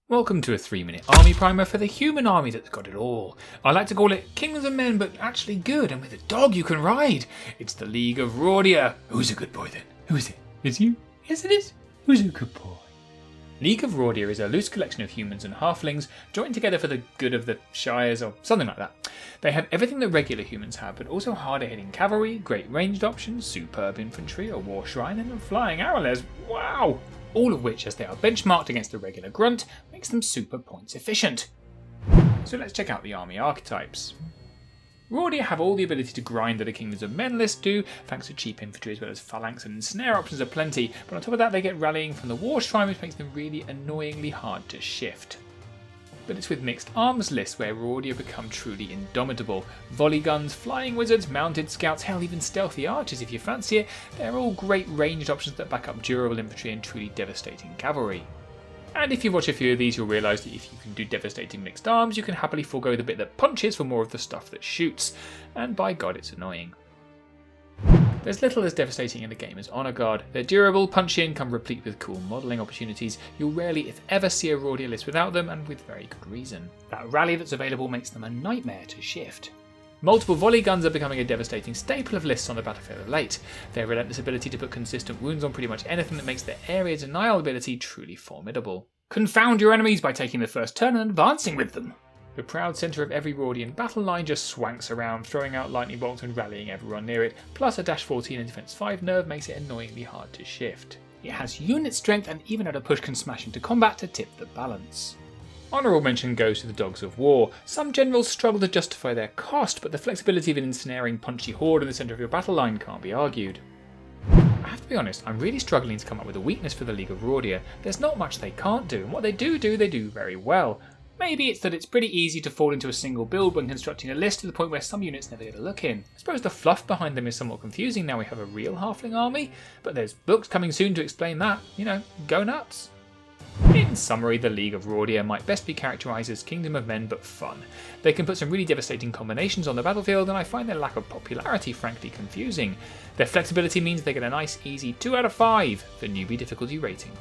Welcome to a 3-minute army primer for the human army that's got it all. I like to call it Kingdoms of Men, but actually good, and with a dog you can ride. It's the League of Rhordia. Who's a good boy then? Who is it? It's you? Yes it is. Who's a good boy? League of Rhordia is a loose collection of humans and halflings joined together for the good of the Shires or something like that. They have everything that regular humans have, but also harder hitting cavalry, great ranged options, superb infantry, a war shrine, and flying arrows. Wow! All of which, as they are benchmarked against the regular grunt, makes them super points efficient. So let's check out the army archetypes. Rhordia have all the ability to grind that a Kingdoms of Men list do, thanks to cheap infantry as well as phalanx and ensnare options are plenty, but on top of that they get rallying from the war shrine, which makes them really annoyingly hard to shift. But it's with mixed arms lists where Rhordia become truly indomitable. Volley guns, flying wizards, mounted scouts, hell even stealthy archers if you fancy it, they're all great ranged options that back up durable infantry and truly devastating cavalry. And if you watch a few of these you'll realise that if you can do devastating mixed arms you can happily forego the bit that punches for more of the stuff that shoots, and by god it's annoying. There's little as devastating in the game as Honour Guard. They're durable, punchy and come replete with cool modelling opportunities. You'll rarely if ever see a Rhordia list without them, and with very good reason. That rally that's available makes them a nightmare to shift. Multiple volley guns are becoming a devastating staple of lists on the battlefield of late. Their relentless ability to put consistent wounds on pretty much anything that makes their area denial ability truly formidable. Confound your enemies by taking the first turn and advancing with them. The proud centre of every Rhordian battle line just swanks around, throwing out lightning bolts and rallying everyone near it, plus a dash 14 and defense 5 nerve makes it annoyingly hard to shift. It has unit strength and even at a push can smash into combat to tip the balance. Honourable mention goes to the Dogs of War. Some generals struggle to justify their cost, but the flexibility of an ensnaring punchy horde in the centre of your battle line can't be argued. I have to be honest, I'm really struggling to come up with a weakness for the League of Rhordia. There's not much they can't do, and what they do, they do very well. Maybe it's that it's pretty easy to fall into a single build when constructing a list to the point where some units never get a look in. I suppose the fluff behind them is somewhat confusing now we have a real halfling army, but there's books coming soon to explain that. Go nuts. In summary, the League of Rhordia might best be characterised as Kingdom of Men but fun. They can put some really devastating combinations on the battlefield, and I find their lack of popularity frankly confusing. Their flexibility means they get a nice easy 2 out of 5 for newbie difficulty rating.